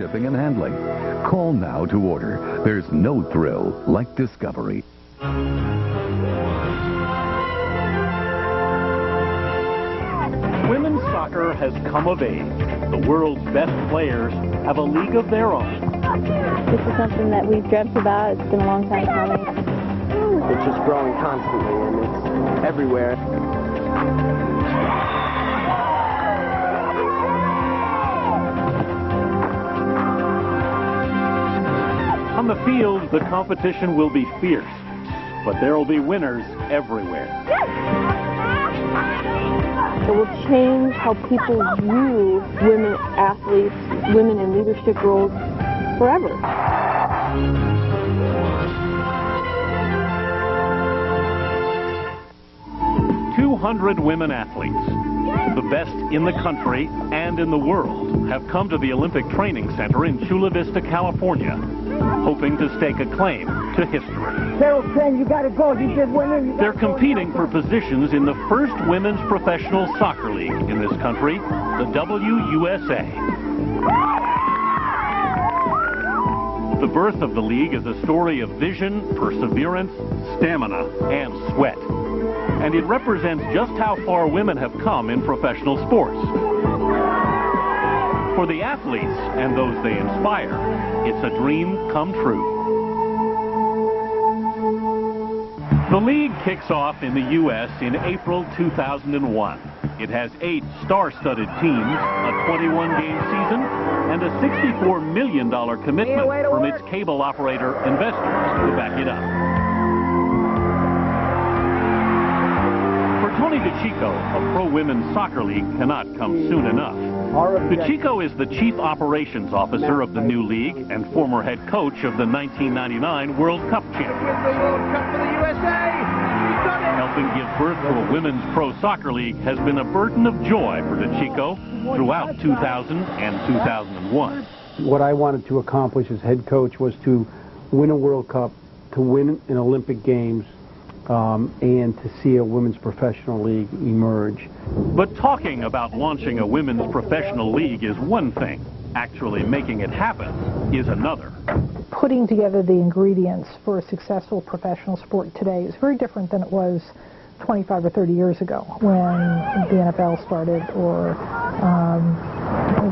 shipping and handling. Call now to order. There's no thrill like discovery. Women's soccer has come of age. The world's best players have a league of their own. This is something that we've dreamt about. It's been a long time coming. It's just growing constantly, and it's everywhere. On the field, the competition will be fierce, but there will be winners everywhere. It will change how people view women athletes, women in leadership roles forever. 200 women athletes, the best in the country and in the world, have come to the Olympic Training Center in Chula Vista, California, hoping to stake a claim to history. Carol, you gotta go. You just went in. They're competing for positions in the first women's professional soccer league in this country, the WUSA. The birth of the league is a story of vision, perseverance, stamina, and sweat. And it represents just how far women have come in professional sports. For the athletes and those they inspire, it's a dream come true. The league kicks off in the U.S. in April 2001. It has 8 star-studded teams, a 21-game season, and a $64 million commitment from its cable operator investors to back it up. For Tony DeChico, a pro-women's soccer league cannot come soon enough. DeChico is the chief operations officer of the new league and former head coach of the 1999 World Cup champions. Helping give birth to a women's pro soccer league has been a burden of joy for DeChico throughout 2000 and 2001. What I wanted to accomplish as head coach was to win a World Cup, to win an Olympic Games, and to see a women's professional league emerge. But talking about launching a women's professional league is one thing. Actually making it happen is another. Putting together the ingredients for a successful professional sport today is very different than it was 25 or 30 years ago when the NFL started or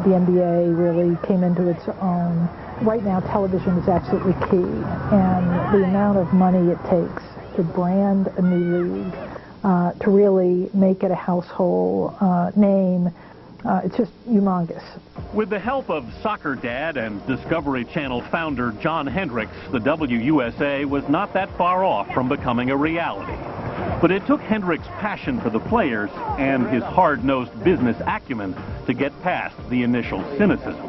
the NBA really came into its own. Right now, television is absolutely key, and the amount of money it takes to brand a new league, to really make it a household name, it's just humongous. With the help of Soccer Dad and Discovery Channel founder John Hendricks, the WUSA was not that far off from becoming a reality. But it took Hendricks' passion for the players and his hard-nosed business acumen to get past the initial cynicism.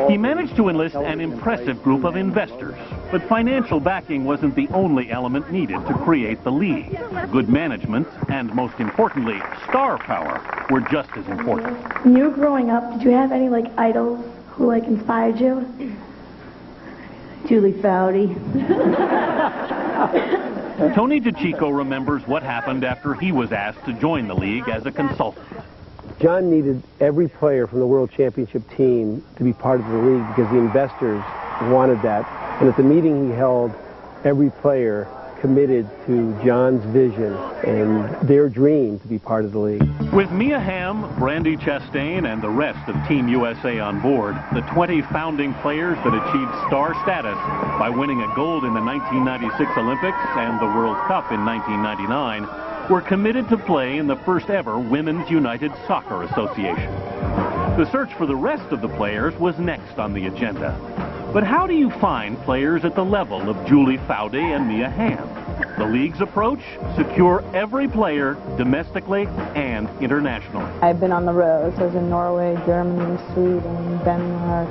He managed to enlist an impressive group of investors, but financial backing wasn't the only element needed to create the league. Good management and, most importantly, star power were just as important. When you were growing up, did you have any idols who inspired you? Julie Foudy. Tony DeChico remembers what happened after he was asked to join the league as a consultant. John needed every player from the World Championship team to be part of the league because the investors wanted that. And at the meeting he held, every player committed to John's vision and their dream to be part of the league. With Mia Hamm, Brandy Chastain, and the rest of Team USA on board, the 20 founding players that achieved star status by winning a gold in the 1996 Olympics and the World Cup in 1999 were committed to play in the first ever Women's United Soccer Association. The search for the rest of the players was next on the agenda. But how do you find players at the level of Julie Foudy and Mia Hamm? The league's approach? Secure every player domestically and internationally. I've been on the road. So I was in Norway, Germany, Sweden, Denmark,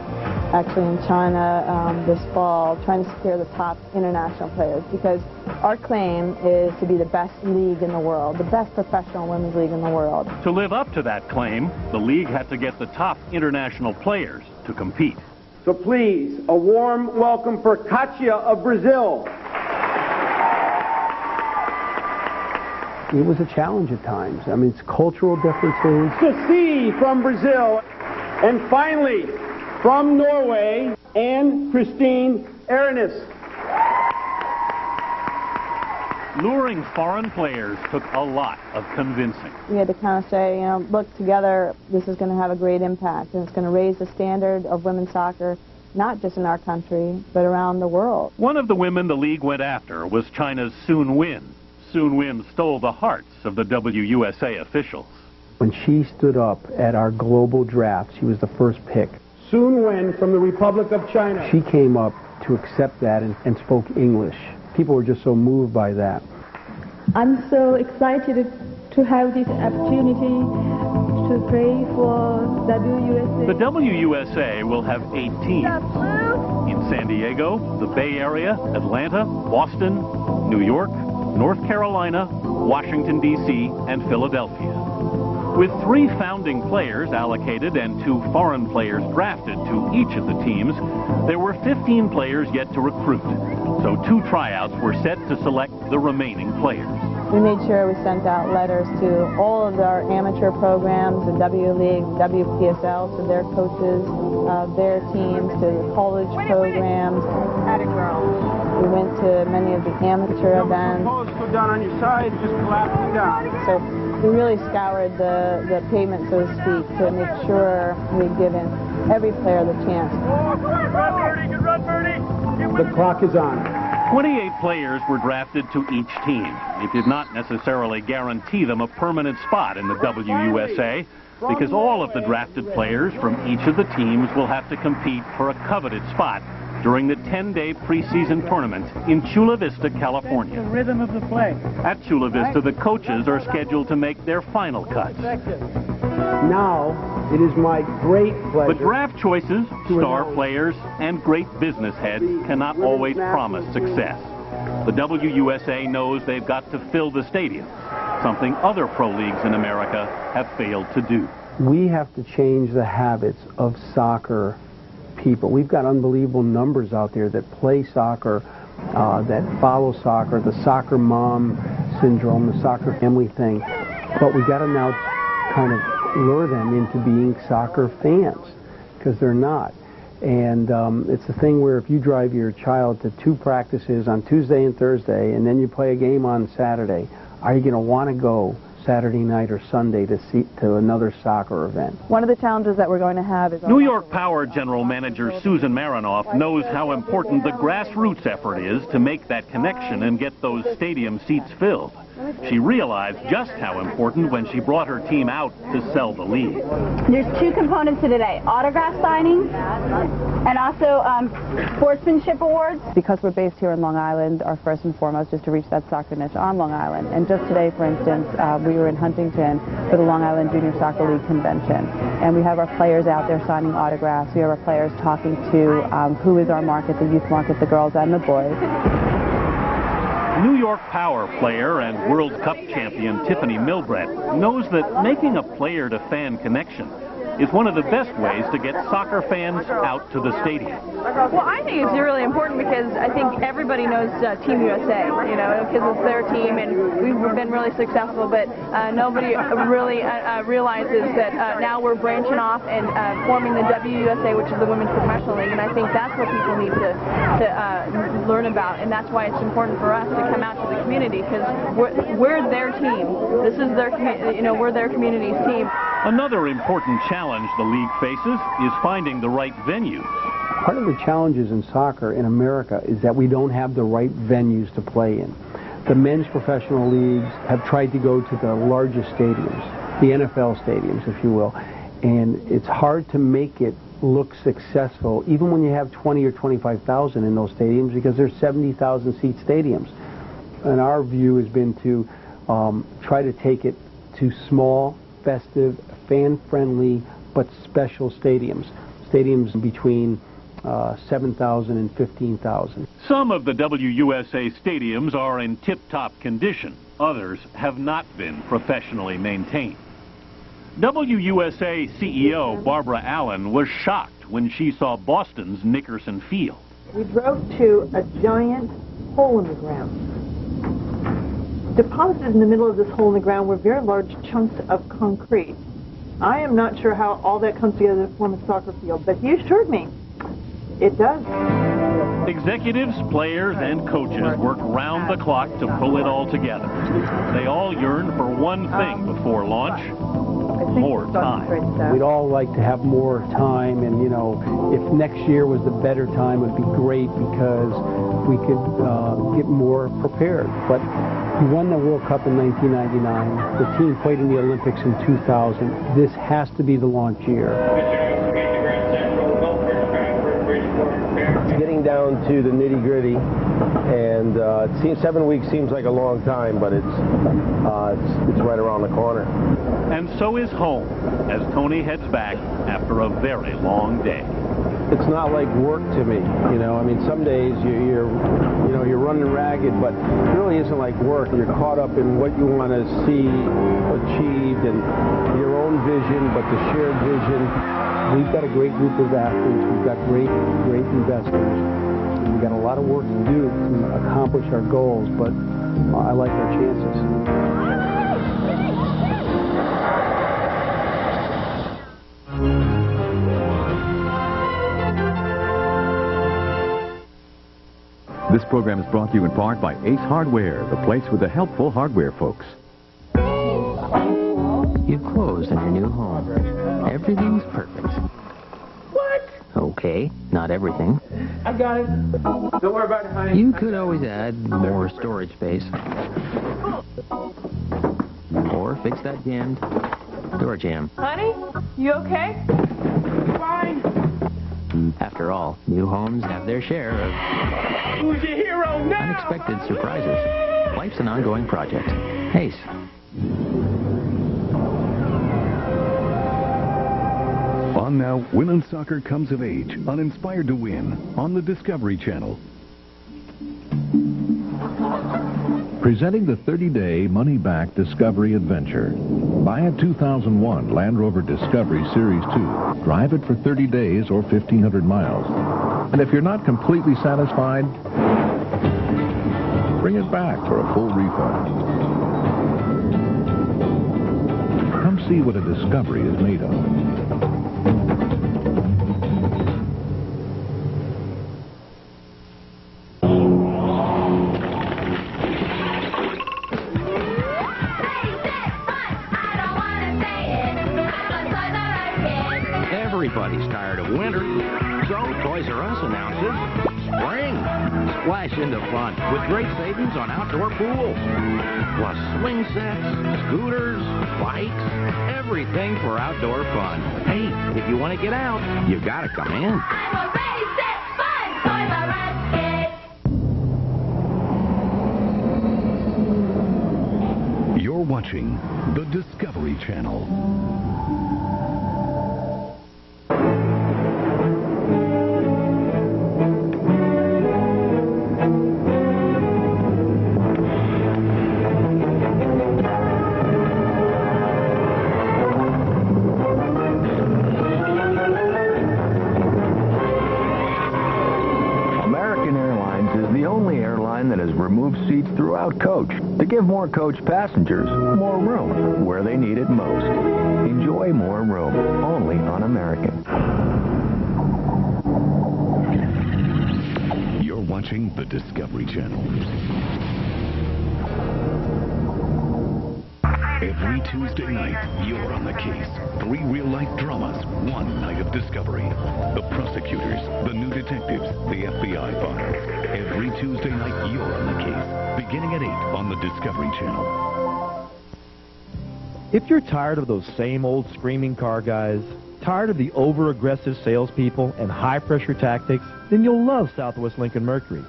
actually in China this fall, trying to secure the top international players because our claim is to be the best league in the world, the best professional women's league in the world. To live up to that claim, the league had to get the top international players to compete. So please, a warm welcome for Katia of Brazil. It was a challenge at times. I mean, it's cultural differences. Saci from Brazil. And finally, From Norway, Anne Christine Arenis. Luring foreign players took a lot of convincing. We had to kind of say, you know, look, together, this is going to have a great impact, and it's going to raise the standard of women's soccer, not just in our country, but around the world. One of the women the league went after was China's Sun Win. Sun Win stole the hearts of the WUSA officials. When she stood up at our global draft, she was the first pick. Sun Wen from the Republic of China. She came up to accept that and spoke English. People were just so moved by that. I'm so excited to have this opportunity to play for WUSA. The WUSA will have 8 teams. In San Diego, the Bay Area, Atlanta, Boston, New York, North Carolina, Washington, D.C., and Philadelphia. With 3 founding players allocated and 2 foreign players drafted to each of the teams, there were 15 players yet to recruit. So 2 tryouts were set to select the remaining players. We made sure we sent out letters to all of our amateur programs, the W League, WPSL, to their coaches, their teams, to the college programs. We went to many of the amateur events. Go down on your side, just collapse it down. So we really scoured the pavement, so to speak, to make sure we'd given every player the chance. The clock is on. 28 players were drafted to each team. It did not necessarily guarantee them a permanent spot in the WUSA, because all of the drafted players from each of the teams will have to compete for a coveted spot during the 10-day preseason tournament in Chula Vista, California. The rhythm of the play. At Chula Vista, the coaches are scheduled to make their final cuts. Now, it is my great pleasure. But draft choices, star players, and great business heads cannot always promise success. The WUSA knows they've got to fill the stadium, something other pro leagues in America have failed to do. We have to change the habits of soccer people. We've got unbelievable numbers out there that play soccer, that follow soccer, the soccer mom syndrome, the soccer family thing. But we've got to now kind of lure them into being soccer fans, because they're not. And it's the thing where if you drive your child to 2 practices on Tuesday and Thursday, and then you play a game on Saturday, are you going to want to go Saturday night or Sunday to another soccer event? One of the challenges that we're going to have is... New York Power General Manager Susan Marinoff knows how important the grassroots effort is to make that connection and get those stadium seats filled. She realized just how important when she brought her team out to sell the league. There's 2 components to today: autograph signing and also sportsmanship awards. Because we're based here in Long Island, our first and foremost is to reach that soccer niche on Long Island. And just today, for instance, we were in Huntington for the Long Island Junior Soccer League convention. And we have our players out there signing autographs. We have our players talking to who is our market, the youth market, the girls and the boys. New York Power player and World Cup champion Tiffany Milbrett knows that making a player-to-fan connection is one of the best ways to get soccer fans out to the stadium. Well, I think it's really important because I think everybody knows Team USA, you know, because it's their team and we've been really successful, but nobody really realizes that now we're branching off and forming the WUSA, which is the Women's Professional League, and I think that's what people need to learn about, and that's why it's important for us to come out to the community, because we're their team. This is their, you know, we're their community's team. Another important challenge the league faces is finding the right venues. Part of the challenges in soccer in America is that we don't have the right venues to play in. The men's professional leagues have tried to go to the largest stadiums, the NFL stadiums, if you will, and it's hard to make it look successful, even when you have 20 or 25,000 in those stadiums, because they're 70,000 seat stadiums. And our view has been to try to take it to small, festive, fan-friendly, but special stadiums. Stadiums between 7,000 and 15,000. Some of the WUSA stadiums are in tip-top condition. Others have not been professionally maintained. WUSA CEO Barbara Allen was shocked when she saw Boston's Nickerson Field. We drove to a giant hole in the ground. Deposited in the middle of this hole in the ground were very large chunks of concrete. I am not sure how all that comes together to form a soccer field, but he assured me it does. Executives, players, and coaches work round the clock to pull it all together. They all yearn for one thing before launch: more time. We'd all like to have more time, and, you know, if next year was the better time, it would be great because we could get more prepared. But we won the World Cup in 1999. The team played in the Olympics in 2000. This has to be the launch year. It's getting down to the nitty-gritty, and it seems 7 weeks seems like a long time, but it's right around the corner. And so is home as Tony heads back after a very long day. It's not like work to me, you know. I mean, some days you're running ragged, but it really isn't like work. You're caught up in what you want to see achieved and your own vision, but the shared vision. We've got a great group of athletes. We've got great investors. And we've got a lot of work to do to accomplish our goals, but I like our chances. This program is brought to you in part by Ace Hardware, the place with the helpful hardware folks. You've closed on your new home. Everything's perfect. What? Okay, not everything. I got it. Don't worry about it, honey. You could always add more storage space. Or fix that jammed door jamb. Honey, you okay? Fine. After all, new homes have their share of Who's your hero now? unexpected surprises. Life's an ongoing project. Ace. On now, Women's Soccer Comes of Age on Inspired to Win on the Discovery Channel. Presenting the 30-day money-back Discovery Adventure. Buy a 2001 Land Rover Discovery Series 2. Drive it for 30 days or 1,500 miles. And if you're not completely satisfied, bring it back for a full refund. Come see what a Discovery is made of. Everybody's tired of winter, so Toys R Us announces spring. Splash into fun with great savings on outdoor pools. Plus swing sets, scooters, bikes, everything for outdoor fun. Hey, if you want to get out, you gotta come in. I'm a ready, set, fun Toys R Us kid. You're watching the Discovery Channel. That has removed seats throughout coach to give more coach passengers more room where they need it most. Enjoy more room only on American. You're watching the Discovery Channel. Every Tuesday night, you're on the case. 3 real-life dramas, 1 night of discovery. The prosecutors, the new detectives, the FBI files. Every Tuesday night, you're on the case. Beginning at 8 on the Discovery Channel. If you're tired of those same old screaming car guys, tired of the over-aggressive salespeople and high-pressure tactics, then you'll love Southwest Lincoln Mercury.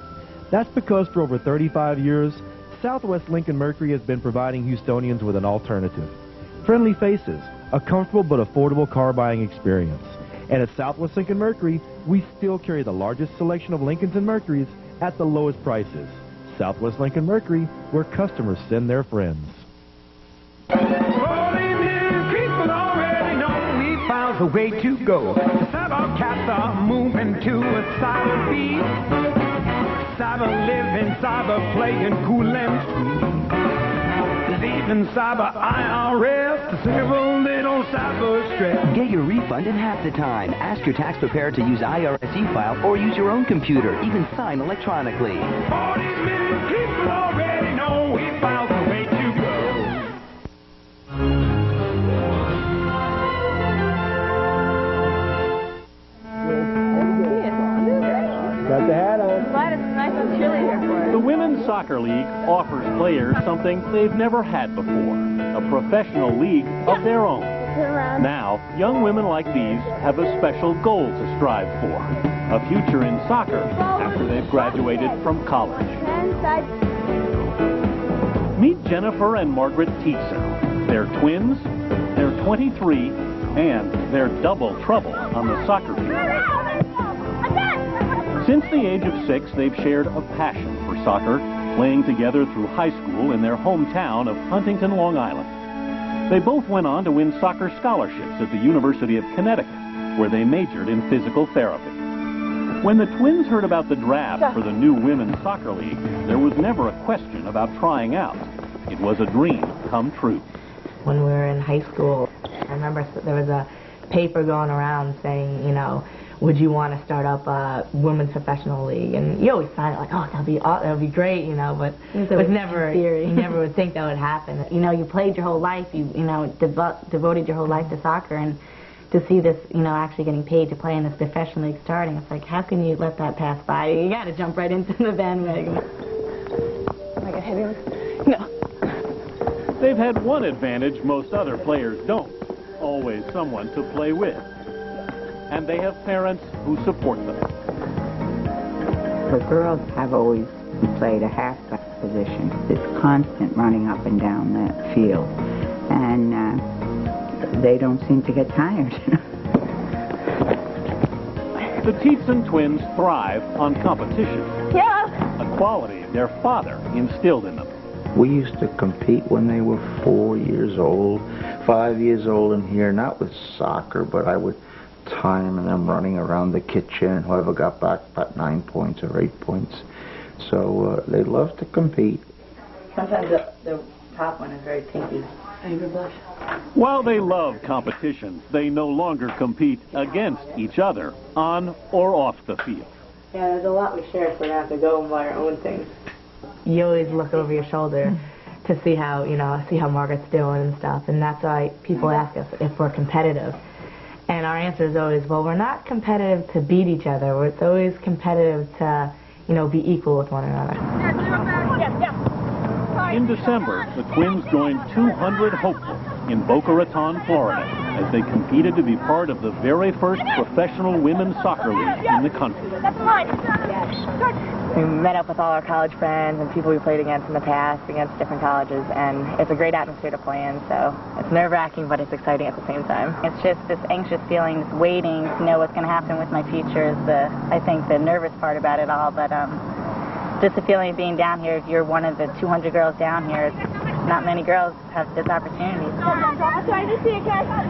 That's because for over 35 years, Southwest Lincoln Mercury has been providing Houstonians with an alternative. Friendly faces, a comfortable but affordable car buying experience. And at Southwest Lincoln Mercury, we still carry the largest selection of Lincolns and Mercurys at the lowest prices. Southwest Lincoln Mercury, where customers send their friends. People already know we found the way to go. The cyber cats are moving to a cyber beat. Cyber living, cyber playing, cool and sweet. The fighting cyber IRS, the civil little cyber stress. Get your refund in half the time. Ask your tax preparer to use IRS e-file or use your own computer. Even sign electronically. 40 million people already know e-file's the way to go. Got the hat on. Glad it's nice and chilly here for us. The Women's Soccer League offers players something they've never had before, a professional league of their own. Now, young women like these have a special goal to strive for, a future in soccer after they've graduated from college. Meet Jennifer and Margaret Tietze. They're twins, they're 23, and they're double trouble on the soccer field. Since the age of 6, they've shared a passion for soccer, playing together through high school in their hometown of Huntington, Long Island. They both went on to win soccer scholarships at the University of Connecticut, where they majored in physical therapy. When the twins heard about the draft for the new Women's Soccer League, there was never a question about trying out. It was a dream come true. When we were in high school, I remember there was a paper going around saying, you know, would you want to start up a women's professional league? And you always thought, like, oh, that would be great, you know, but it was never, you never would think that would happen. You know, you played your whole life, you know, devoted your whole life to soccer, and to see this, you know, actually getting paid to play in this professional league starting, it's like, how can you let that pass by? You got to jump right into the bandwagon. Am I going to hit him? No. They've had one advantage most other players don't, always someone to play with. And they have parents who support them. The girls have always played a halfback position. It's constant running up and down that field. And they don't seem to get tired. The Tietze twins thrive on competition. Yeah. A quality their father instilled in them. We used to compete when they were 4 years old, 5 years old in here, not with soccer, but I would time and them running around the kitchen, whoever got back about 9 points or 8 points. So they love to compete. Sometimes the top one is very pinky. Angry blush. While they love competition, they no longer compete against each other on or off the field. Yeah, there's a lot we share, so we have to go and buy our own things. You always look over your shoulder to see how, you know, see how Margaret's doing and stuff, and that's why people ask us if we're competitive. And our answer is always, well, we're not competitive to beat each other. It's always competitive to, you know, be equal with one another. In December, the twins joined 200 hopefuls in Boca Raton, Florida, as they competed to be part of the very first professional women's soccer league in the country. We met up with all our college friends and people we played against in the past, against different colleges, and it's a great atmosphere to play in, so it's nerve-wracking, but it's exciting at the same time. It's just this anxious feeling, this waiting to know what's going to happen with my future is I think, the nervous part about it all, but just the feeling of being down here. If you're one of the 200 girls down here, not many girls have this opportunity.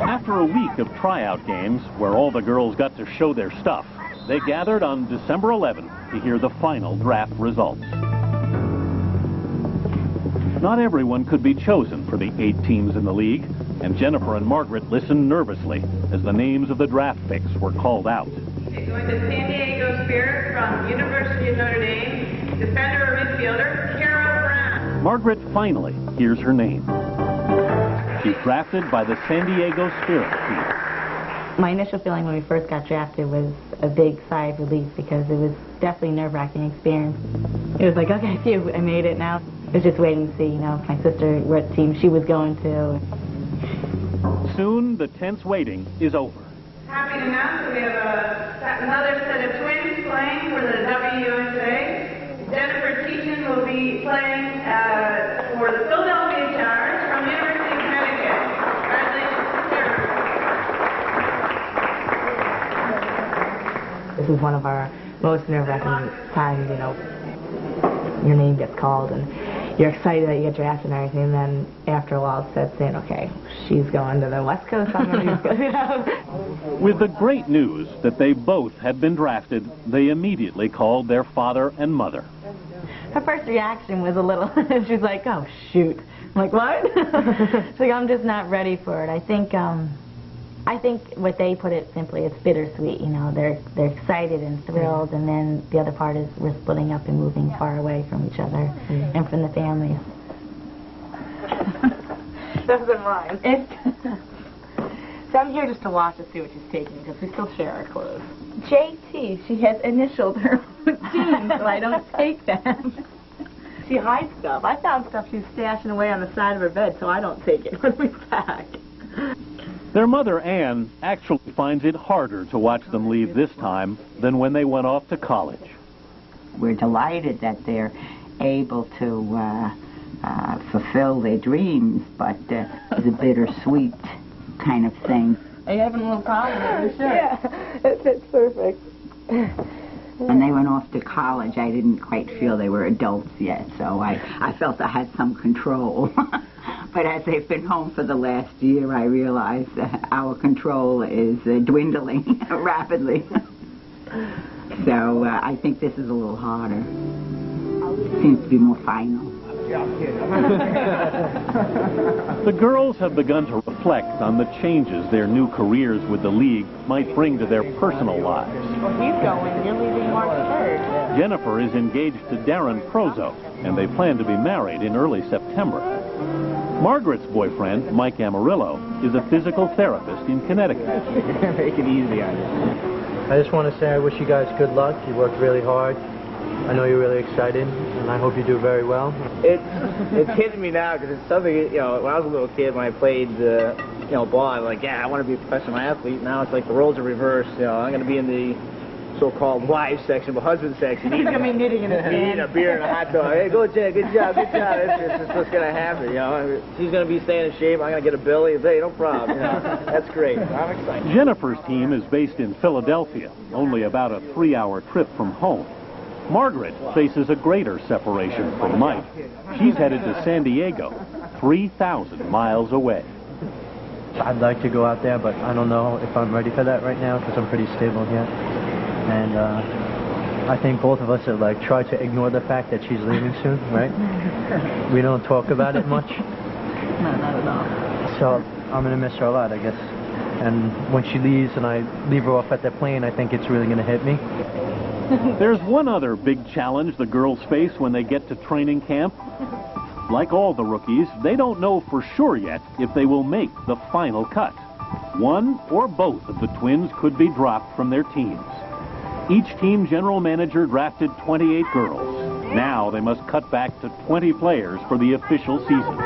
After a week of tryout games, where all the girls got to show their stuff, they gathered on December 11th to hear the final draft results. Not everyone could be chosen for the 8 teams in the league, and Jennifer and Margaret listened nervously as the names of the draft picks were called out. Okay, going to San Diego Spirit from University of Notre Dame, defender or midfielder, Carol Brown. Margaret finally hears her name. She's drafted by the San Diego Spirit team. My initial feeling when we first got drafted was a big sigh of relief because it was definitely a nerve-wracking experience. It was like, okay, phew, I made it now. It was just waiting to see, you know, my sister, what team she was going to. Soon, the tense waiting is over. Happy to announce that we have another set of twins playing for the WUSA. Jennifer Tietze will be playing for the Philadelphia Charge from University of Connecticut. This is one of our most nerve-wracking times, you know. Your name gets called and you're excited that you get drafted and everything, and then after a while it sets in, okay, she's going to the West Coast, I'm going to East Coast, you know. With the great news that they both had been drafted, they immediately called their father and mother. her first reaction was a little, she's like, oh, shoot. I'm like, what? She's like, I'm just not ready for it. I think what they put it simply, it's bittersweet. You know, they're excited and thrilled, and then the other part is we're splitting up and moving far away from each other and from the families. Doesn't rhyme. So I'm here just to watch and see what she's taking, because we still share our clothes. JT, she has initialed her jeans, so I don't take them. She hides stuff. I found stuff she's stashing away on the side of her bed, so I don't take it when we pack. Their mother, Ann, actually finds it harder to watch them leave this time than when they went off to college. We're delighted that they're able to fulfill their dreams, but it's a bittersweet kind of thing. Are you having a little problem with your shirt? Yeah, it fits perfect. When they went off to college, I didn't quite feel they were adults yet, so I felt I had some control. But as they've been home for the last year, I realized that our control is dwindling rapidly. So I think this is a little harder. Seems to be more final. The girls have begun to reflect on the changes their new careers with the league might bring to their personal lives. Well, he's going. You're leaving March 3rd. Jennifer is engaged to Darren Prozo, and they plan to be married in early September. Margaret's boyfriend, Mike Amarillo, is a physical therapist in Connecticut. Make it easy on you. I just want to say I wish you guys good luck. You worked really hard. I know you're really excited, and I hope you do very well. It's hitting me now because it's something, you know, when I was a little kid, when I played, ball, I was like, yeah, I want to be a professional athlete. Now it's like the roles are reversed. You know, I'm going to be in the so-called wives section, but husband section. He's going to be knitting in his hand. Eating a beer and a hot dog. Hey, go, Jen, good job, good job. It's just what's going to happen, you know. She's going to be staying in shape. I'm going to get a belly. Hey, no problem. You know, that's great. I'm excited. Jennifer's team is based in Philadelphia, only about a 3-hour trip from home. Margaret faces a greater separation from Mike. She's headed to San Diego, 3,000 miles away. I'd like to go out there, but I don't know if I'm ready for that right now because I'm pretty stable here. And I think both of us have tried to ignore the fact that she's leaving soon, right? We don't talk about it much. No, not at all. So I'm going to miss her a lot, I guess. And when she leaves and I leave her off at the plane, I think it's really going to hit me. There's one other big challenge the girls face when they get to training camp. Like all the rookies, they don't know for sure yet if they will make the final cut. One or both of the twins could be dropped from their teams. Each team general manager drafted 28 girls. Now they must cut back to 20 players for the official season.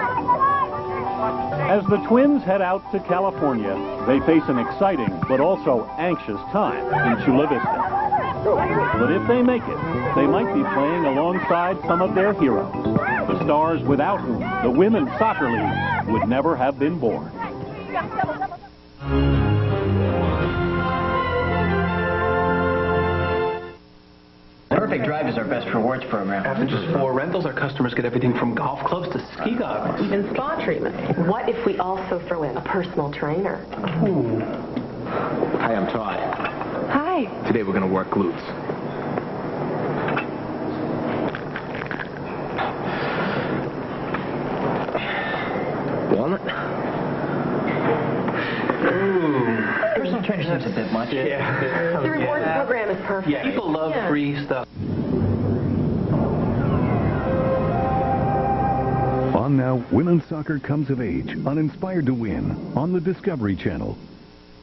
As the twins head out to California, they face an exciting but also anxious time in Chula Vista. But if they make it, they might be playing alongside some of their heroes, the stars without whom the Women's Soccer League would never have been born. Perfect Drive is our best rewards program. After just 4 rentals, our customers get everything from golf clubs to ski goggles. Even spa treatment. What if we also throw in a personal trainer? Ooh. Hi, I'm Todd. Hi. Today we're going to work glutes. Walnut? Personal trainer seems a bit much. Yeah. The rewards program is perfect. Yeah, people love free stuff. On now, Women's Soccer Comes of Age on Inspired to Win on the Discovery Channel.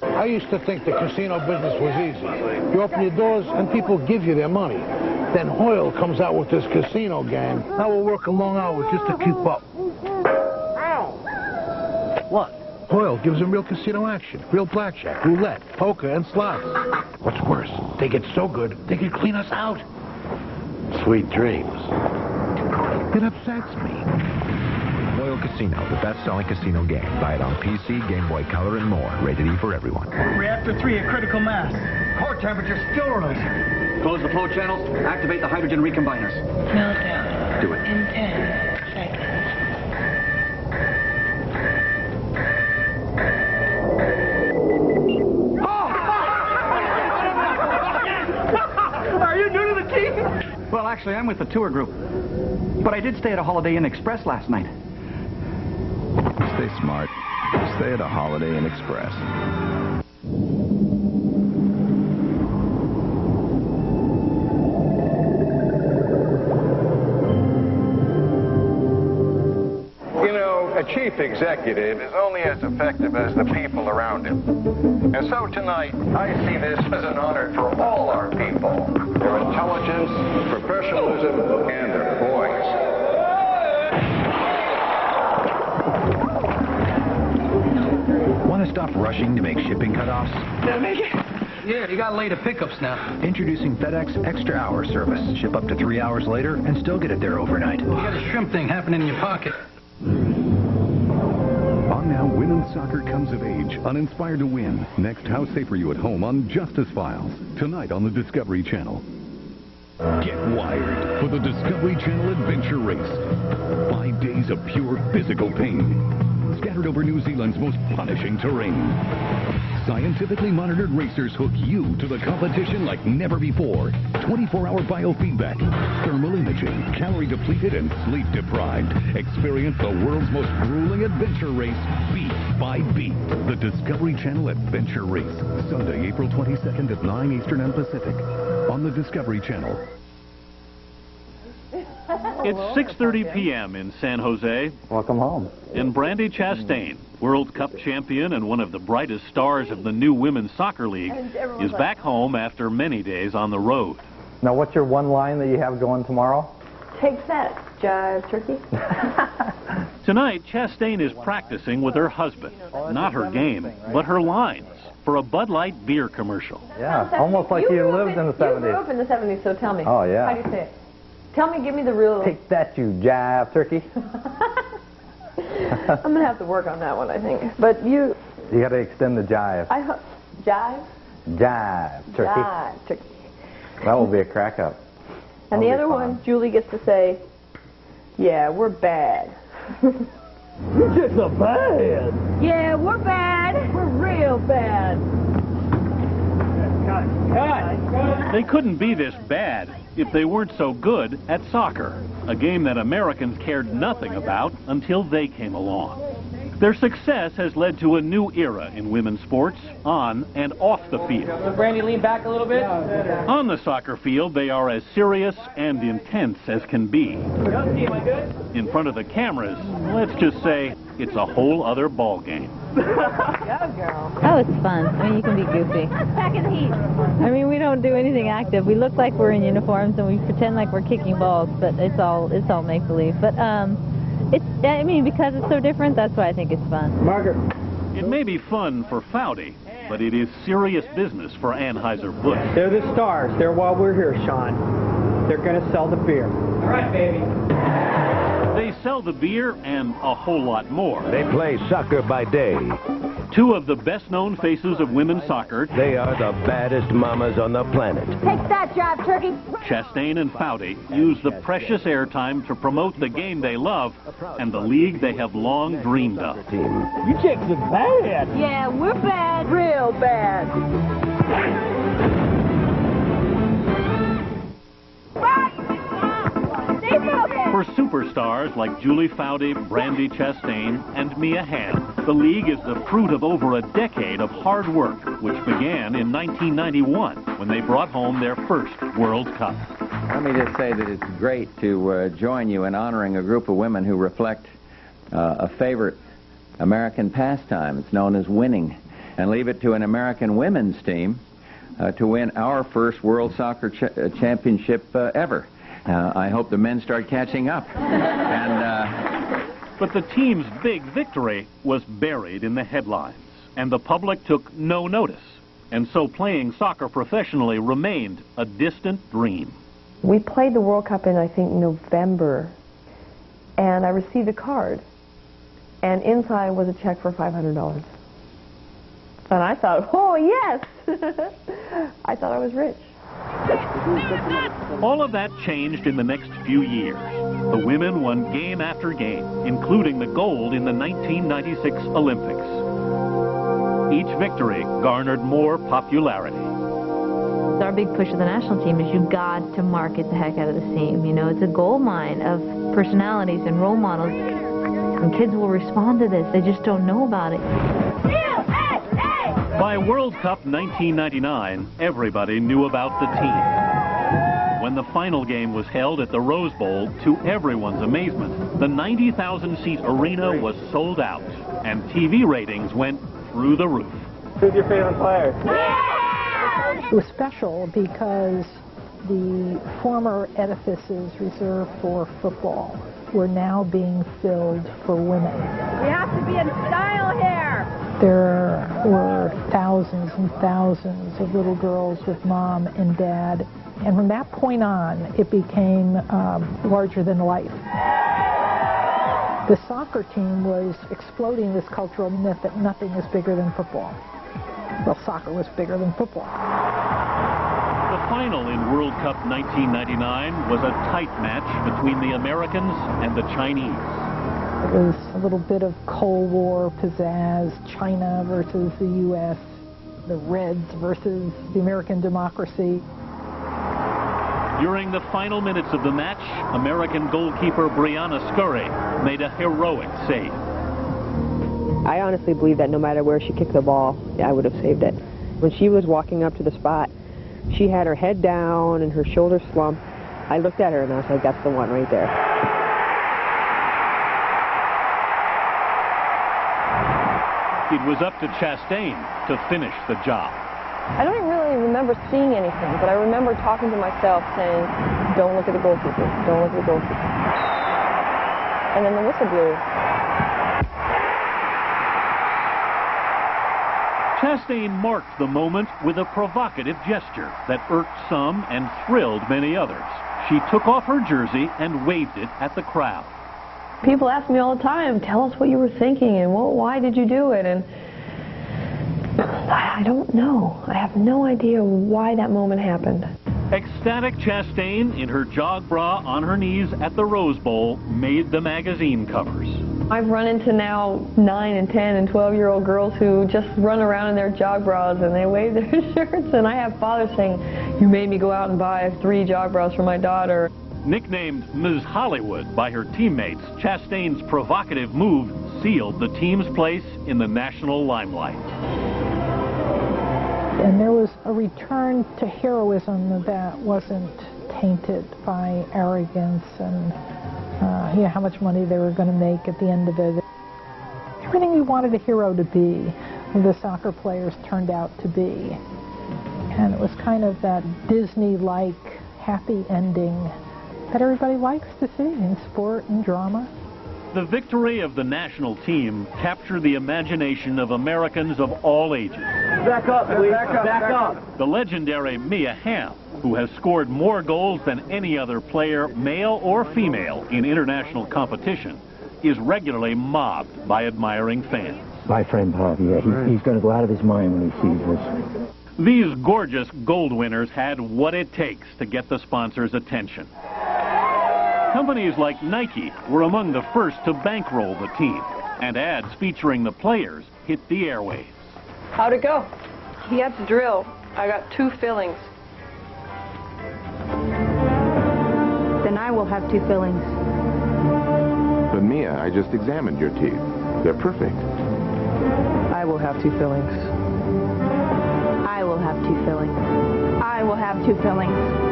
I used to think the casino business was easy. You open your doors and people give you their money. Then Hoyle comes out with this casino gang. Now we're working long hours just to keep up. What? Hoyle gives them real casino action. Real blackjack, roulette, poker, and slots. What's worse, they get so good, they can clean us out. Sweet dreams. It upsets me. Hoyle Casino, the best-selling casino game. Buy it on PC, Game Boy Color, and more. Rated E for everyone. Reactor 3 at critical mass. Core temperature still rising. Close the flow channels. Activate the hydrogen recombiners. Meltdown. Do it. In 10 seconds. Are you new to the team? Well, actually, I'm with the tour group. But I did stay at a Holiday Inn Express last night. Stay smart. Stay at a Holiday Inn Express. A chief executive is only as effective as the people around him. And so tonight, I see this as an honor for all our people. Their intelligence, professionalism, and their poise. Want to stop rushing to make shipping cutoffs? Yeah, you got later pickups now. Introducing FedEx Extra Hour service. Ship up to 3 hours later and still get it there overnight. You got a shrimp thing happening in your pocket. On now, women's soccer comes of age, uninspired to win. Next, how safe are you at home on Justice Files? Tonight on the Discovery Channel. Get wired for the Discovery Channel Adventure Race. 5 days of pure physical pain, scattered over New Zealand's most punishing terrain. Scientifically monitored racers hook you to the competition like never before. 24-hour biofeedback, thermal imaging, calorie depleted and sleep deprived. Experience the world's most grueling adventure race, beat by beat. The Discovery Channel Adventure Race, Sunday, April 22nd at 9 Eastern and Pacific on the Discovery Channel. It's 6:30 p.m. in San Jose. Welcome home. And Brandy Chastain, World Cup champion and one of the brightest stars of the new Women's Soccer League, is back home after many days on the road. Now, what's your one line that you have going tomorrow? Take that, Jive Turkey. Tonight, Chastain is practicing with her husband. Not her game, but her lines for a Bud Light beer commercial. Yeah, almost like you lived in the 70s. You grew up in the 70s, so tell me. Oh, yeah. How do you say it? Tell me, give me the real... Take that, you jive turkey. I'm going to have to work on that one, I think. But you... You got to extend the jive. Jive? Jive turkey. Jive turkey. That will be a crack up. And the other one, Julie gets to say, yeah, we're bad. You just a bad. Yeah, we're bad. We're real bad. They couldn't be this bad if they weren't so good at soccer, a game that Americans cared nothing about until they came along. Their success has led to a new era in women's sports, on and off the field. Brandy, lean back a little bit. On the soccer field, they are as serious and intense as can be. In front of the cameras, let's just say it's a whole other ball game. Go, girl. Oh, it's fun. I mean, you can be goofy. Back in the heat. I mean, we don't do anything active. We look like we're in uniforms and we pretend like we're kicking balls, but it's all make-believe. But I mean, because it's so different, that's why I think it's fun. Margaret. It may be fun for Foudy, but it is serious business for Anheuser-Busch. They're the stars. They're while we're here, Sean. They're going to sell the beer. All right, baby. They sell the beer and a whole lot more. They play soccer by day. Two of the best-known faces of women's soccer. They are the baddest mamas on the planet. Take that, Jive Turkey. Chastain and Foudy use the precious airtime to promote the game they love and the league they have long dreamed of. You chicks are bad. Yeah, we're bad. Real bad. For superstars like Julie Foudy, Brandy Chastain, and Mia Hamm, the league is the fruit of over a decade of hard work, which began in 1991 when they brought home their first World Cup. Let me just say that it's great to join you in honoring a group of women who reflect a favorite American pastime. It's known as winning. And leave it to an American women's team to win our first World Soccer Championship ever. I hope the men start catching up. But the team's big victory was buried in the headlines, and the public took no notice. And so playing soccer professionally remained a distant dream. We played the World Cup in, I think, November, and I received a card, and inside was a check for $500. And I thought, oh, yes! I thought I was rich. All of that changed in the next few years. The women won game after game, including the gold in the 1996 Olympics. Each victory garnered more popularity. Our big push of the national team is you got to market the heck out of this team. You know, it's a gold mine of personalities and role models. And kids will respond to this. They just don't know about it. By World Cup 1999, everybody knew about the team. When the final game was held at the Rose Bowl, to everyone's amazement, the 90,000-seat arena was sold out, and TV ratings went through the roof. Who's your favorite player? It was special because the former edifices reserved for football were now being filled for women. We have to be in style here. There were thousands and thousands of little girls with mom and dad, and from that point on, it became larger than life. The soccer team was exploding this cultural myth that nothing is bigger than football. Well, soccer was bigger than football. The final in World Cup 1999 was a tight match between the Americans and the Chinese. It was a little bit of Cold War pizzazz, China versus the U.S., the Reds versus the American democracy. During the final minutes of the match, American goalkeeper Brianna Scurry made a heroic save. I honestly believe that no matter where she kicked the ball, I would have saved it. When she was walking up to the spot, she had her head down and her shoulders slumped. I looked at her and I was like, that's the one right there. It was up to Chastain to finish the job. I don't really remember seeing anything, but I remember talking to myself saying, don't look at the goalkeeper, don't look at the goalkeeper. And then the whistle blew. Chastain marked the moment with a provocative gesture that irked some and thrilled many others. She took off her jersey and waved it at the crowd. People ask me all the time, tell us what you were thinking and why did you do it? And I don't know. I have no idea why that moment happened. Ecstatic Chastain in her jog bra on her knees at the Rose Bowl made the magazine covers. I've run into now 9 and 10 and 12-year-old girls who just run around in their jog bras and they wave their shirts, and I have fathers saying, you made me go out and buy 3 jog bras for my daughter. Nicknamed Ms. Hollywood by her teammates, Chastain's provocative move sealed the team's place in the national limelight. And there was a return to heroism that wasn't tainted by arrogance and how much money they were going to make at the end of it. Everything we wanted a hero to be, the soccer players turned out to be. And it was kind of that Disney-like happy ending that everybody likes to see in sport and drama. The victory of the national team captured the imagination of Americans of all ages. Back up, please. Back up. The legendary Mia Hamm, who has scored more goals than any other player, male or female, in international competition, is regularly mobbed by admiring fans. My friend Bob, yeah, he's going to go out of his mind when he sees this. These gorgeous gold winners had what it takes to get the sponsors' attention. Companies like Nike were among the first to bankroll the team, and ads featuring the players hit the airwaves. How'd it go? He had to drill. I got 2 fillings. Then I will have 2 fillings. But Mia, I just examined your teeth. They're perfect. I will have 2 fillings. I will have 2 fillings. I will have 2 fillings.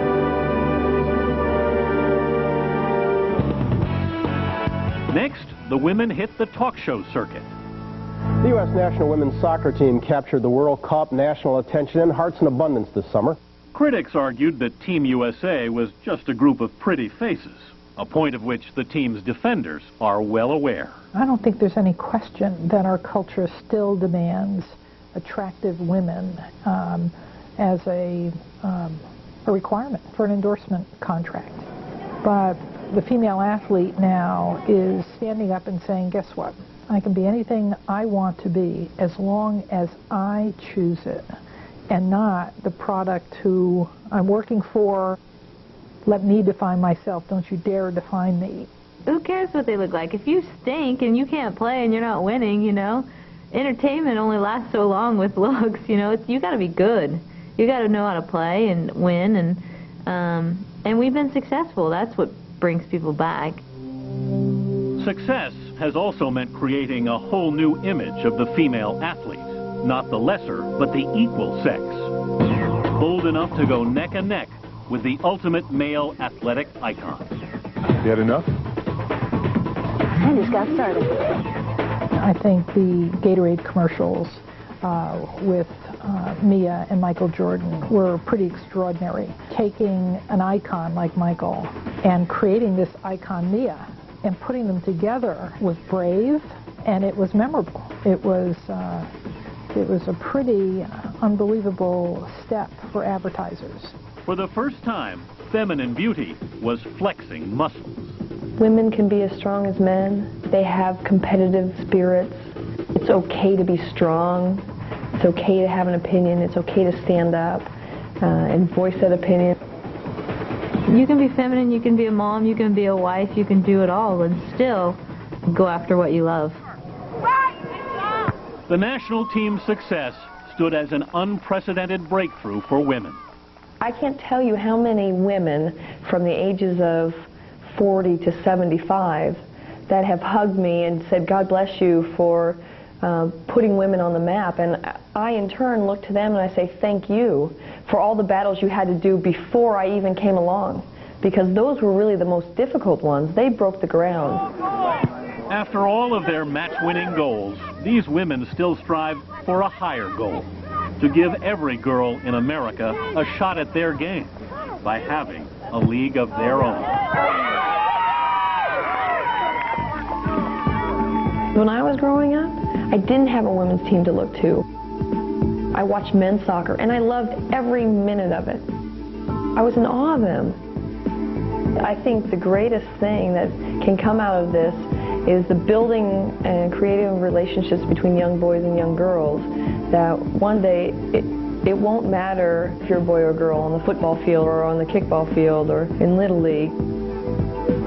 Next, the women hit the talk show circuit. The U.S. national women's soccer team captured the World Cup national attention and hearts in abundance this summer. Critics argued that Team USA was just a group of pretty faces, a point of which the team's defenders are well aware. I don't think there's any question that our culture still demands attractive women as a requirement for an endorsement contract. But the female athlete now is standing up and saying, guess what? I can be anything I want to be as long as I choose it and not the product who I'm working for. Let me define myself. Don't you dare define me. Who cares what they look like? If you stink and you can't play and you're not winning, entertainment only lasts so long with looks, you got to be good. you got to know how to play and win, and we've been successful. That's what brings people back. Success has also meant creating a whole new image of the female athlete, not the lesser, but the equal sex. Bold enough to go neck and neck with the ultimate male athletic icon. You had enough? And just got started. I think the Gatorade commercials with Mia and Michael Jordan were pretty extraordinary. Taking an icon like Michael and creating this icon Mia and putting them together was brave, and it was memorable. It was a pretty unbelievable step for advertisers. For the first time, feminine beauty was flexing muscles. Women can be as strong as men. They have competitive spirits. It's okay to be strong. It's okay to have an opinion. It's okay to stand up and voice that opinion. You can be feminine, you can be a mom, you can be a wife, you can do it all and still go after what you love. The national team's success stood as an unprecedented breakthrough for women. I can't tell you how many women from the ages of 40 to 75 that have hugged me and said, God bless you for putting women on the map. And I, in turn, look to them and I say, thank you for all the battles you had to do before I even came along. Because those were really the most difficult ones. They broke the ground. After all of their match-winning goals, these women still strive for a higher goal, to give every girl in America a shot at their game by having a league of their own. When I was growing up, I didn't have a women's team to look to. I watched men's soccer, and I loved every minute of it. I was in awe of them. I think the greatest thing that can come out of this is the building and creating relationships between young boys and young girls, that one day it won't matter if you're a boy or a girl on the football field or on the kickball field or in Little League.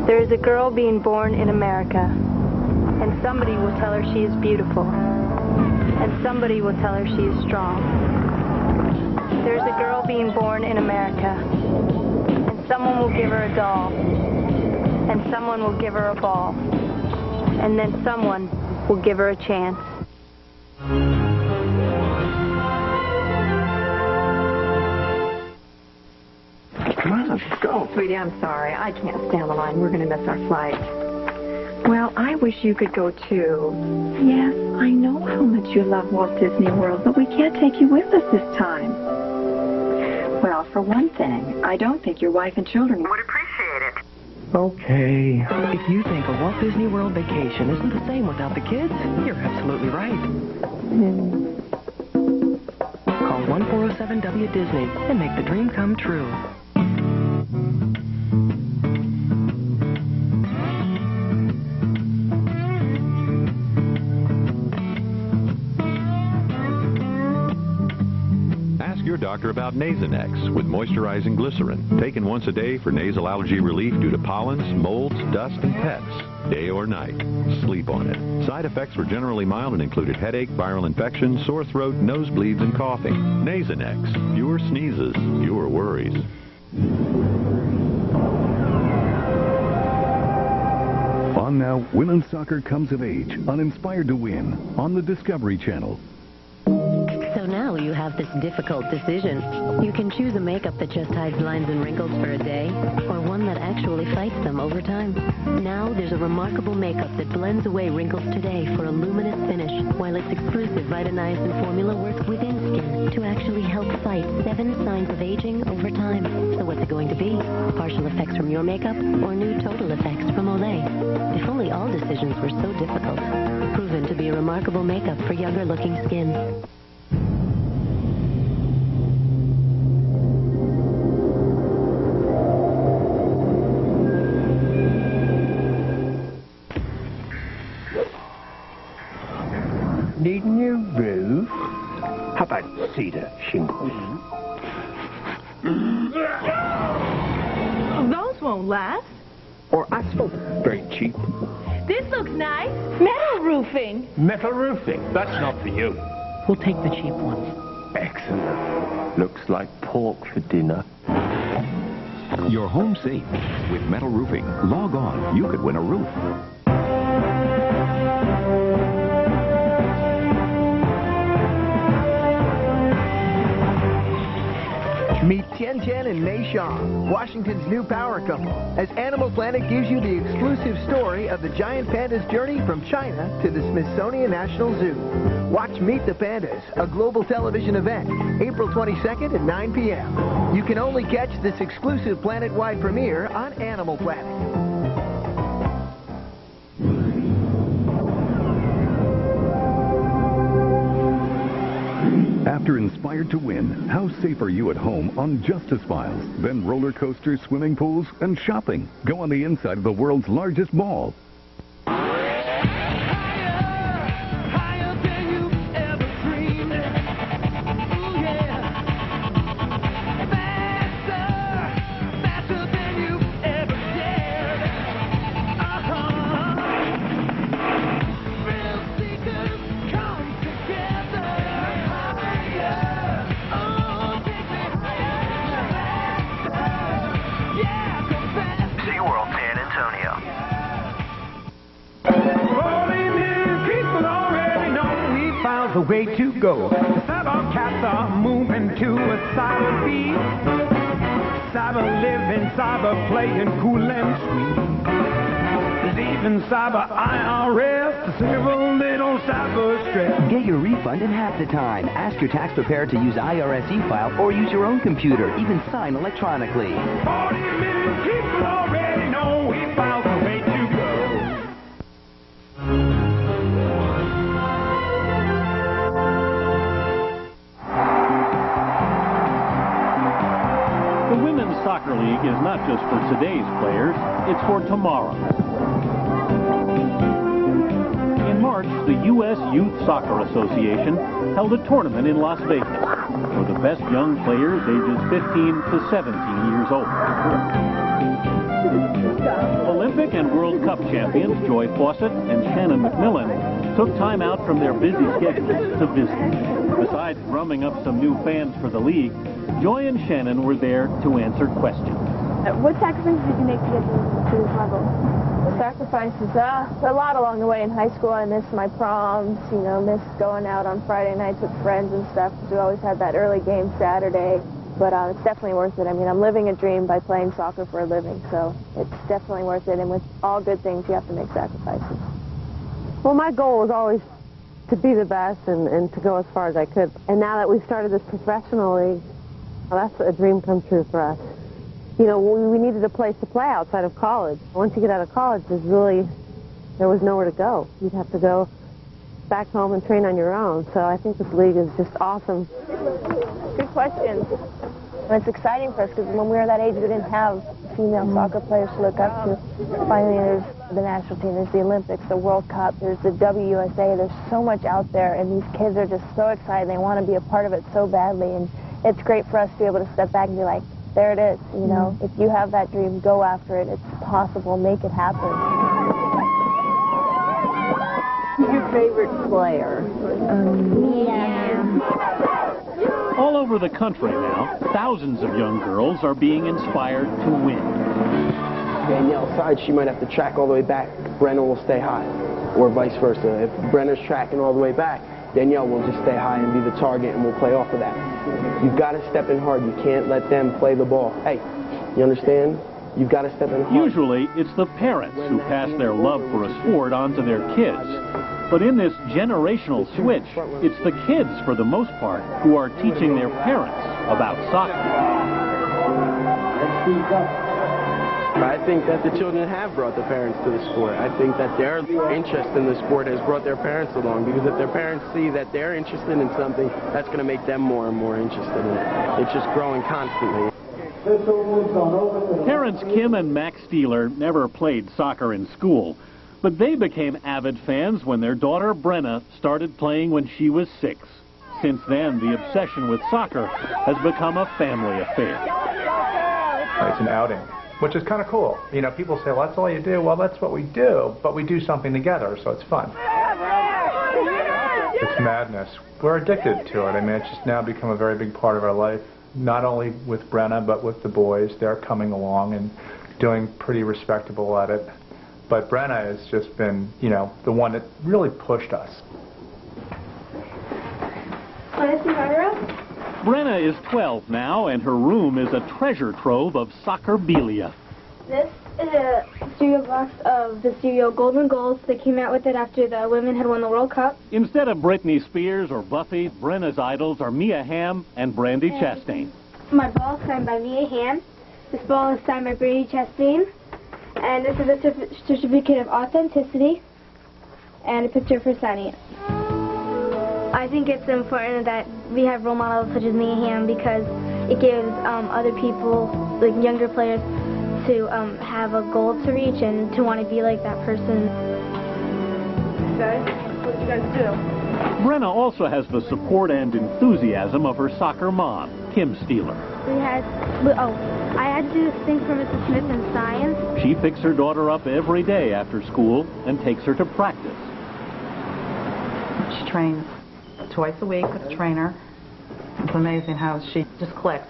There is a girl being born in America, and somebody will tell her she is beautiful, and somebody will tell her she is strong. There's a girl being born in America, and someone will give her a doll, and someone will give her a ball, and then someone will give her a chance. Come on, let's go. Sweetie, I'm sorry. I can't stay on the line. We're going to miss our flight. Well, I wish you could go too. Yes, I know how much you love Walt Disney World, but we can't take you with us this time. Well, for one thing, I don't think your wife and children would appreciate it. Okay. If you think a Walt Disney World vacation isn't the same without the kids, you're absolutely right. Call 1-407-WDisney and make the dream come true. Your doctor about Nasonex with moisturizing glycerin, taken once a day for nasal allergy relief due to pollens, molds, dust, and pets. Day or night. Sleep on it. Side effects were generally mild and included headache, viral infection, sore throat, nosebleeds, and coughing. Nasonex. Fewer sneezes, fewer worries. On now, women's soccer comes of age on Inspired to Win on the Discovery Channel. So now you have this difficult decision. You can choose a makeup that just hides lines and wrinkles for a day, or one that actually fights them over time. Now there's a remarkable makeup that blends away wrinkles today for a luminous finish, while its exclusive Vitanize and formula works within skin to actually help fight 7 signs of aging over time. So what's it going to be? Partial effects from your makeup, or new total effects from Olay? If only all decisions were so difficult. Proven to be a remarkable makeup for younger looking skin. Need a new roof? How about cedar shingles? Those won't last. Or asphalt? Very cheap. This looks nice. Metal roofing. Metal roofing? That's not for you. We'll take the cheap ones. Excellent. Looks like pork for dinner. Your home safe with metal roofing. Log on. You could win a roof. Meet Tian Tian and Mei Xiang, Washington's new power couple, as Animal Planet gives you the exclusive story of the giant panda's journey from China to the Smithsonian National Zoo. Watch Meet the Pandas, a global television event, April 22nd at 9 p.m. You can only catch this exclusive planet-wide premiere on Animal Planet. After Inspired to Win, how safe are you at home on Justice Files? Then roller coasters, swimming pools, and shopping. Go on the inside of the world's largest mall. The way to go. The cyber cats are moving to a cyber beat. Cyber living, cyber playing cool and sweet. There's even cyber IRS to save a little cyber stress. Get your refund in half the time. Ask your tax preparer to use IRS e-file or use your own computer. Even sign electronically. 40 million people already know e-file's the way to go. The Women's Soccer League is not just for today's players, it's for tomorrow. In March, the U.S. Youth Soccer Association held a tournament in Las Vegas for the best young players ages 15 to 17 years old. Olympic and World Cup champions Joy Fawcett and Shannon McMillan took time out from their busy schedules to visit. Besides drumming up some new fans for the league, Joy and Shannon were there to answer questions. What sacrifices did you make to get to this level? Sacrifices, a lot along the way. In high school, I missed my proms, missed going out on Friday nights with friends and stuff, because we always had that early game Saturday. But it's definitely worth it. I mean, I'm living a dream by playing soccer for a living, so it's definitely worth it. And with all good things, you have to make sacrifices. Well, my goal was always to be the best and to go as far as I could. And now that we've started this professionally, well, that's a dream come true for us. We needed a place to play outside of college. Once you get out of college, there was nowhere to go. You'd have to go back home and train on your own. So I think this league is just awesome. Good question. And it's exciting for us because when we were that age, we didn't have female soccer players to look up to. Finally, there's the national team, there's the Olympics, the World Cup, there's the WUSA. There's so much out there, and these kids are just so excited. They want to be a part of it so badly, and it's great for us to be able to step back and be like, there it is, If you have that dream, go after it. It's possible. Make it happen. Who's your favorite player? All over the country now, thousands of young girls are being inspired to win. Danielle's side, she might have to track all the way back. Brenna will stay high, or vice versa. If Brenna's tracking all the way back, Danielle will just stay high and be the target, and we'll play off of that. You've got to step in hard. You can't let them play the ball. Hey, you understand? You've got to step in hard. Usually, it's the parents who pass their love for a sport on to their kids. But in this generational switch, it's the kids, for the most part, who are teaching their parents about soccer. I think that the children have brought the parents to the sport. I think that their interest in the sport has brought their parents along, because if their parents see that they're interested in something, that's going to make them more and more interested in it. It's just growing constantly. Parents Kim and Max Steeler never played soccer in school, but they became avid fans when their daughter Brenna started playing when she was 6. Since then, the obsession with soccer has become a family affair. It's an outing, which is kind of cool. People say, well, that's all you do. Well, that's what we do, but we do something together, so it's fun. It's madness. We're addicted to it. I mean, it's just now become a very big part of our life, not only with Brenna, but with the boys. They're coming along and doing pretty respectable at it. But Brenna has just been, you know, the one that really pushed us. Brenna is 12 now, and her room is a treasure trove of soccerbelia. This is a cereal box of the cereal Golden Goals that came out with it after the women had won the World Cup. Instead of Britney Spears or Buffy, Brenna's idols are Mia Hamm and Brandi Chastain. My ball is signed by Mia Hamm. This ball is signed by Brandi Chastain. And this is a certificate of authenticity and a picture for signing it. I think it's important that we have role models such as Mia Hamm because it gives other people, like younger players, to have a goal to reach and to want to be like that person. Guys, what did you guys do? Brenna also has the support and enthusiasm of her soccer mom, Kim Steeler. I had to do this thing for Mrs. Smith in science. She picks her daughter up every day after school and takes her to practice. She trains twice a week with a trainer. It's amazing how she just clicks.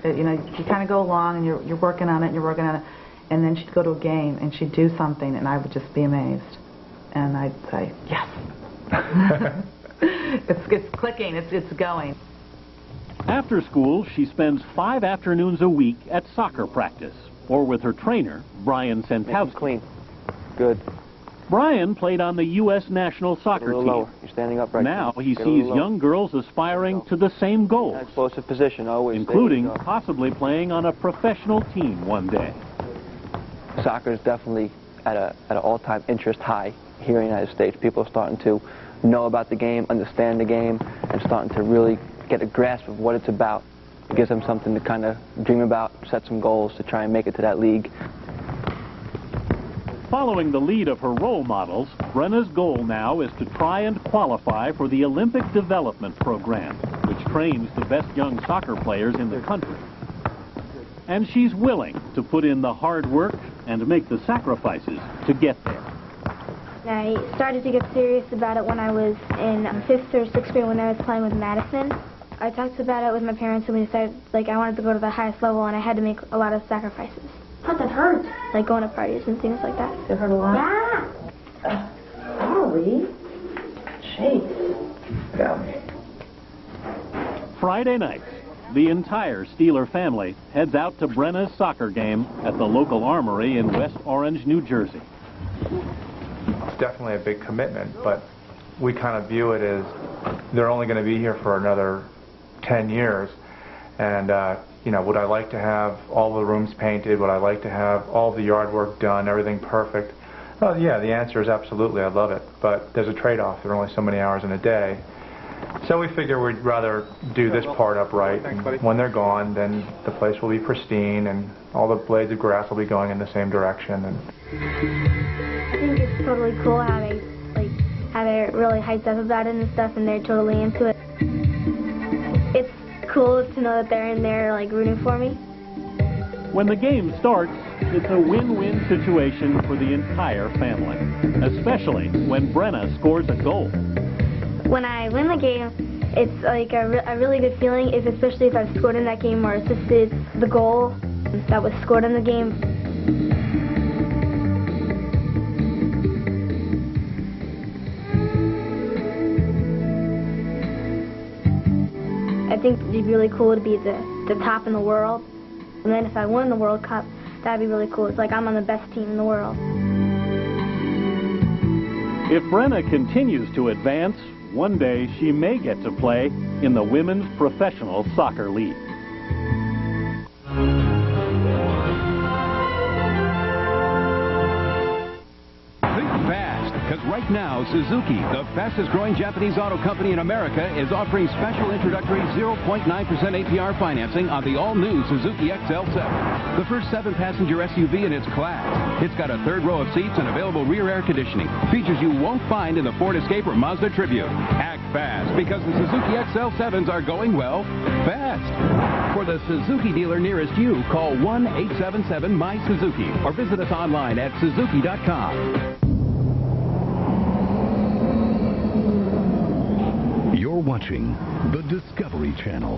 You know, you kind of go along and you're working on it, and then she'd go to a game and she'd do something and I would just be amazed. And I'd say, yes. It's clicking, it's going. After school, she spends 5 afternoons a week at soccer practice, or with her trainer, Brian Sentowski. Clean. Good. Brian played on the U.S. national soccer team. Lower. You're standing up right now. He sees young girls aspiring to the same goals, explosive position, always, including possibly playing on a professional team one day. Soccer is definitely at an all-time interest high here in the United States. People are starting to know about the game, understand the game, and starting to really get a grasp of what it's about. It gives them something to kind of dream about, set some goals to try and make it to that league. Following the lead of her role models, Brenna's goal now is to try and qualify for the Olympic Development Program, which trains the best young soccer players in the country. And she's willing to put in the hard work and make the sacrifices to get there. I started to get serious about it when I was in 5th or 6th grade when I was playing with Madison. I talked about it with my parents and we decided I wanted to go to the highest level and I had to make a lot of sacrifices. How'd that hurt? Like going to parties and things like that. It hurt a lot? Yeah. Sorry. Jeez. Go. Friday night, the entire Steeler family heads out to Brenna's soccer game at the local armory in West Orange, New Jersey. It's definitely a big commitment, but we kind of view it as they're only going to be here for another 10 years. And, you know, would I like to have all the rooms painted? Would I like to have all the yard work done, everything perfect? Well, yeah, the answer is absolutely. I'd love it. But there's a trade-off. There are only so many hours in a day. So we figure we'd rather do this part up right. And when they're gone, then the place will be pristine and all the blades of grass will be going in the same direction. And I think it's totally cool how they're really hyped up about it and stuff, and they're totally into it. It's cool to know that they're in there rooting for me. When the game starts, it's a win-win situation for the entire family, especially when Brenna scores a goal. When I win the game, it's like a really good feeling, especially if I've scored in that game or assisted the goal that was scored in the game. I think it'd be really cool to be the top in the world. And then if I won the World Cup, that'd be really cool. It's like I'm on the best team in the world. If Brenna continues to advance, one day she may get to play in the Women's Professional Soccer League. Because right now, Suzuki, the fastest growing Japanese auto company in America, is offering special introductory 0.9% APR financing on the all-new Suzuki XL7. The first 7-passenger SUV in its class. It's got a 3rd row of seats and available rear air conditioning. Features you won't find in the Ford Escape or Mazda Tribute. Act fast, because the Suzuki XL7s are going, well, fast. For the Suzuki dealer nearest you, call 1-877-MY-SUZUKI or visit us online at Suzuki.com. watching the Discovery Channel.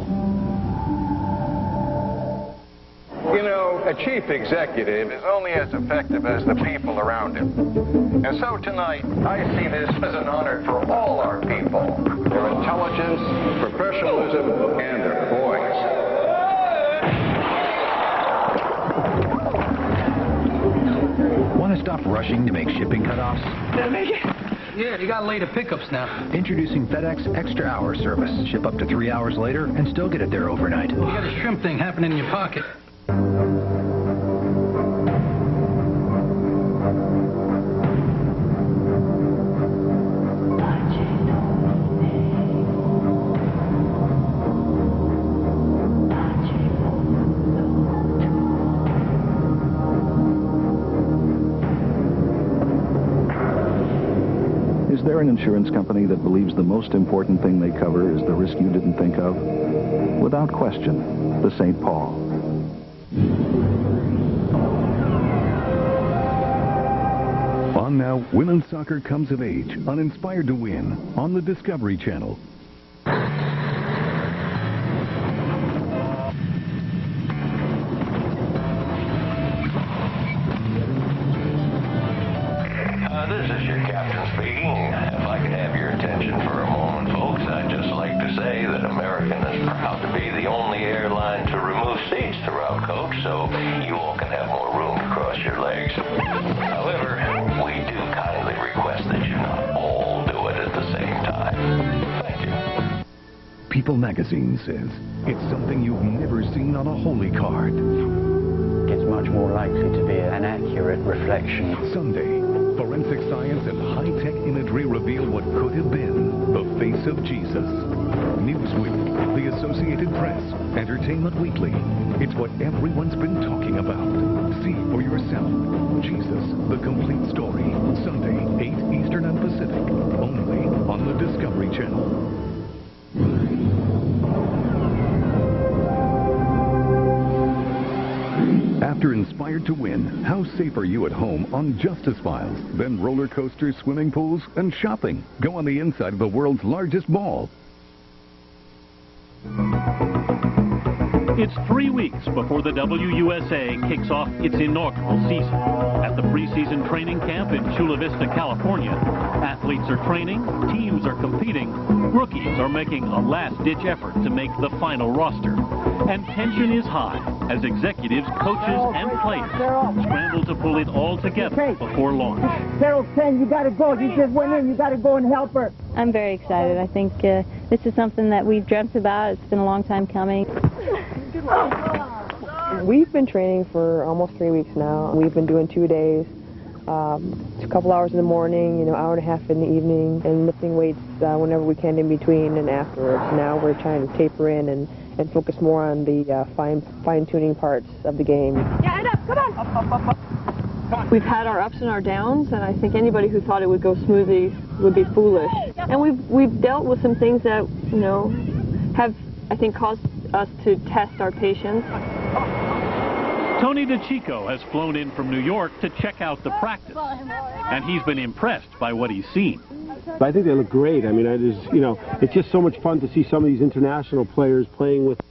You know, a chief executive is only as effective as the people around him. And so tonight, I see this as an honor for all our people. Their intelligence, professionalism, and their poise. Want to stop rushing to make shipping cutoffs? Yeah, you got later pickups now. Introducing FedEx Extra Hour service. Ship up to 3 hours later and still get it there overnight. You got a shrimp thing happening in your pocket. Is there an insurance company that believes the most important thing they cover is the risk you didn't think of? Without question, the St. Paul. On now, Women's Soccer Comes of Age on Inspired to Win on the Discovery Channel. This is your captain speaking. If I could have your attention for a moment, folks, I'd just like to say that American is proud to be the only airline to remove seats throughout coach, so you all can have more room to cross your legs. However, we do kindly request that you not all do it at the same time. Thank you. People magazine says it's something you've never seen on a holy card. It's much more likely to be an accurate reflection. Sunday, forensic science and high-tech imagery reveal what could have been the face of Jesus. Newsweek, the Associated Press, Entertainment Weekly. It's what everyone's been talking about. See for yourself. Jesus, the complete story. Sunday, 8 Eastern and Pacific. Only on the Discovery Channel. After Inspired to Win, how safe are you at home on Justice Files? Then roller coasters, swimming pools, and shopping. Go on the inside of the world's largest mall. It's 3 weeks before the WUSA kicks off its inaugural season. At the preseason training camp in Chula Vista, California, athletes are training, teams are competing, rookies are making a last-ditch effort to make the final roster. And tension is high as executives, coaches, and players scramble to pull it all together before launch. Carol 10, you got to go. You just went in. You got to go and help her. I'm very excited. I think this is something that we've dreamt about. It's been a long time coming. We've been training for almost 3 weeks now. We've been doing 2 days, a couple hours in the morning, hour and a half in the evening, and lifting weights whenever we can in between and afterwards. Now we're trying to taper in and focus more on the fine-tuning parts of the game. Yeah, and up, come on! Up. We've had our ups and our downs, and I think anybody who thought it would go smoothly would be foolish. And we've dealt with some things that, have, I think, caused us to test our patience. Tony DeChico has flown in from New York to check out the practice, and he's been impressed by what he's seen. I think they look great. I mean, it's just so much fun to see some of these international players playing with